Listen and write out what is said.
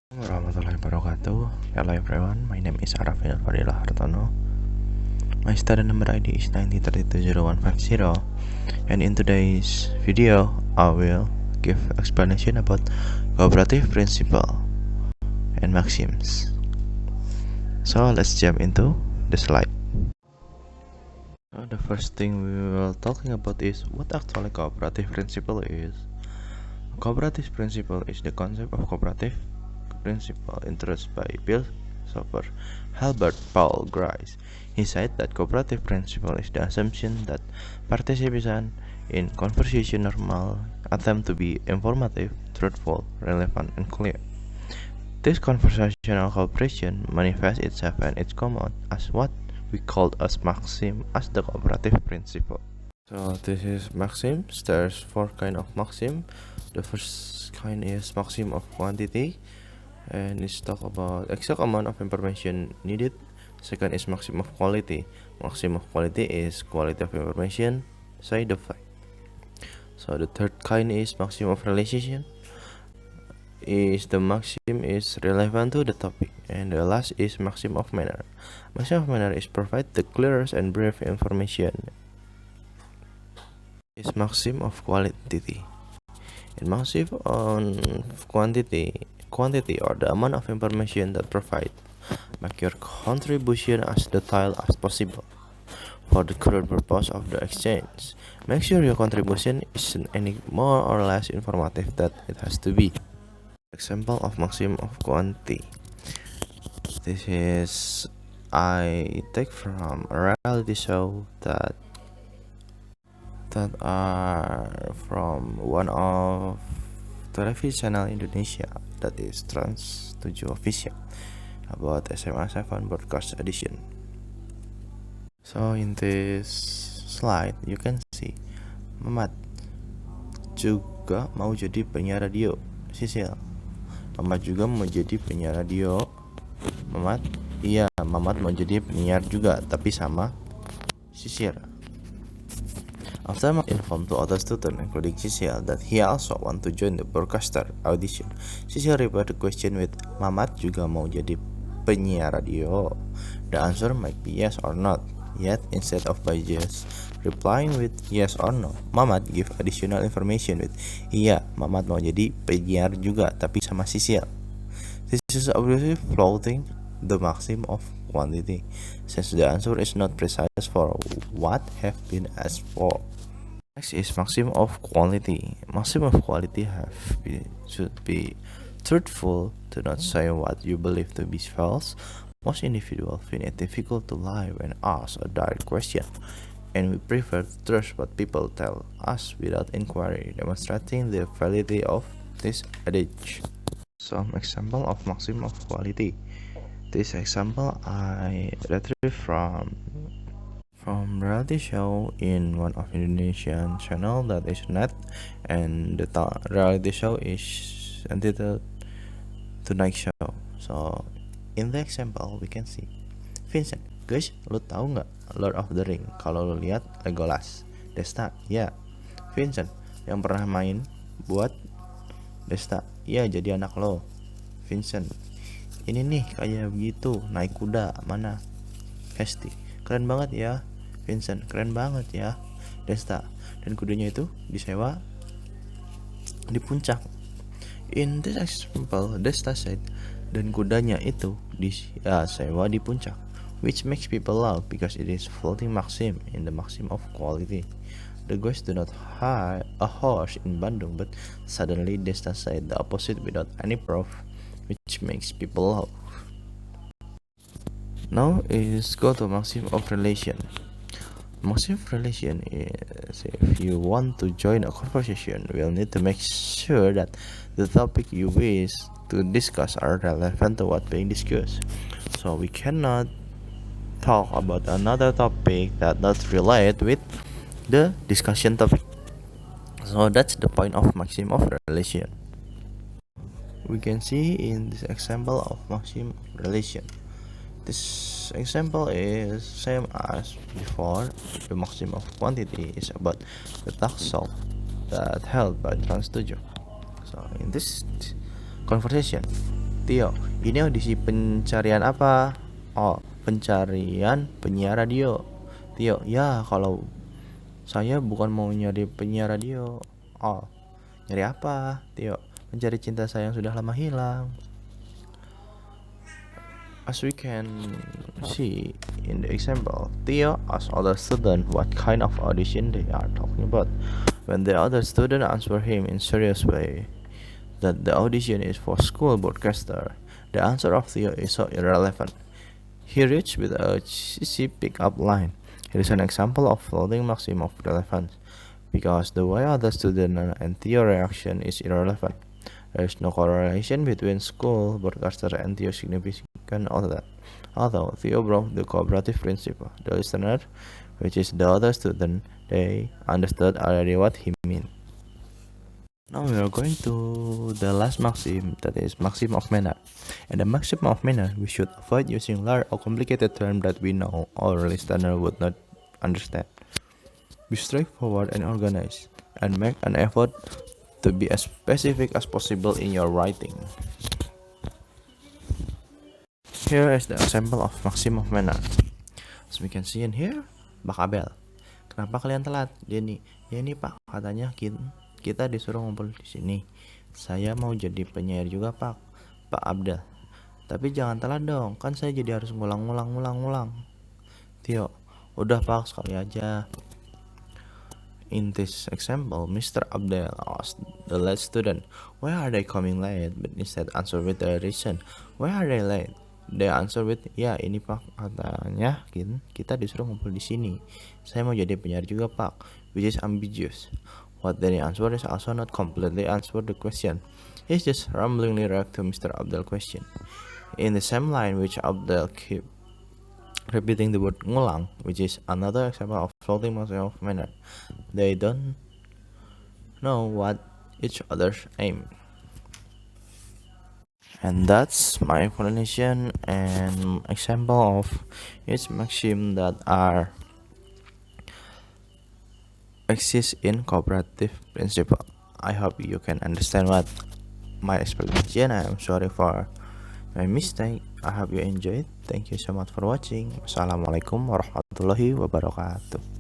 Warahmatullahi wabarakatuh. Hello everyone, my name is Arafin Fadilah Hartono. My student number ID is 9032050, and in today's video I will give explanation about cooperative principle and maxims. So let's jump into the slide. So the first thing we will talking about is what actually cooperative principle is. Cooperative principle is the concept of cooperative principle introduced by philosopher Albert Paul Grice. He said that cooperative principle is the assumption that participation in conversation normal attempt to be informative, truthful, relevant, and clear. This conversational cooperation manifests itself and is common as what we call as maxim as the cooperative principle. So this is maxims. There's four kind of maxim. The first kind is maxim of quantity, and it's talk about exact amount of information needed. Second is maximum of quality. Maximum of quality is quality of information side of fact. So the third kind is maximum of relation, is the maxim is relevant to the topic, and the last is maximum of manner. Maximum of manner is provide the clearest and brief information. Is maximum of quality. And maximum on quantity or the amount of information that provide. Make your contribution as detailed as possible for the current purpose of the exchange. Make sure your contribution isn't any more or less informative that it has to be. Example of maximum of quantity. This is I take from a reality show that are from one of television channel Indonesia, that is Trans 7 Official, about SMA 7 broadcast edition. So in this slide you can see Mamat juga mau jadi penyiar radio. Sisil, Mamat juga mau jadi penyiar radio. Mamat, iya, Mamat mau jadi penyiar juga, tapi sama Sisir. After Mamat informed to other students, including Sisil, that he also want to join the broadcaster audition, Sisil replied the question with, Mamat juga mau jadi penyiar radio. The answer might be yes or not. Yet, instead of by just replying with yes or no, Mamat give additional information with, iya, Mamat mau jadi penyiar juga, tapi sama Sisil. This is obviously flouting the maxim of quantity, since the answer is not precise for what have been asked for. Next is maxim of quality. Maxim of quality should be truthful, to not say what you believe to be false. Most individuals find it difficult to lie when asked a direct question, and we prefer to trust what people tell us without inquiry, demonstrating the validity of this adage. Some example of maxim of quality. This example I retrieved from reality show in one of Indonesian channel, that is Net, and the reality show is entitled Tonight Show. So in the example we can see Vincent, guys, lu tahu nggak Lord of the Ring? Kalau lu lihat Legolas. Desta, ya. Vincent, yang pernah main buat Desta, ya, jadi anak lo. Vincent, ini nih kayak begitu, naik kuda, mana? Hesti, keren banget ya. Vincent, keren banget ya. Desta, dan kudanya itu disewa di puncak. In this example, Desta said, dan kudanya itu disewa di puncak, which makes people laugh because it is floating maxim in the maxim of quality. The guys do not hire a horse in Bandung, but suddenly Desta said the opposite without any proof, which makes people laugh. Now is go to maxim of relation. Maxim of relation is, if you want to join a conversation, we'll need to make sure that the topic you wish to discuss are relevant to what being discussed. So we cannot talk about another topic that not relate with the discussion topic. So that's the point of maxim of relation. We can see in this example of maxim of relation. This example is same as before. The maxim of quantity is about the talk show that held by Trans 7. So in this conversation, Tio, ini audisi pencarian apa? Oh, pencarian penyiar radio. Tio, ya kalau saya bukan mau nyari penyiar radio. Oh, nyari apa? Tio, mencari cinta saya yang sudah lama hilang. As we can see in the example, Theo asks other student what kind of audition they are talking about. When the other student answer him in serious way that the audition is for school broadcaster, the answer of Theo is so irrelevant. He reached with a cheesy pick-up line. Here is an example of floating maxim of relevance, because the way other student and Theo reaction is irrelevant. There is no correlation between school broadcaster and Theo's significant other. Although Theo broke the cooperative principle, the listener, which is the other student, they understood already what he meant. Now we are going to the last maxim, that is maxim of manner. In the maxim of manner, we should avoid using large or complicated terms that we know our listener would not understand. Be straightforward and organized, and make an effort to be as specific as possible in your writing. Here is the example of maxim of manner. As we can see in here, Pak Abel. Kenapa kalian telat? Dia nih, ya ini Pak, katanya kita disuruh ngumpul di sini. Saya mau jadi penyair juga Pak Abdel. Tapi jangan telat dong, kan saya jadi harus ngulang. Tio, udah Pak, sekali aja. In this example, Mr. Abdel asked the late student, "Why are they coming late?" But instead answer with the reason, "Why are they late?" They answer with, "Ya ini Pak, katanya kita disuruh ngumpul di sini. Saya mau jadi penyiar juga Pak," which is ambiguous. What they answer is also not completely answer the question. He's just ramblingly react to Mr. Abdel's question. In the same line which Abdel keep repeating the word ngulang, which is another example of floating maxim of manner. They don't know what each other's aim. And that's my explanation and example of each maxim that are exist in cooperative principle. I hope you can understand what my explanation. I am sorry for my mistake. I hope you enjoyed. Thank you so much for watching. Wassalamualaikum warahmatullahi wabarakatuh.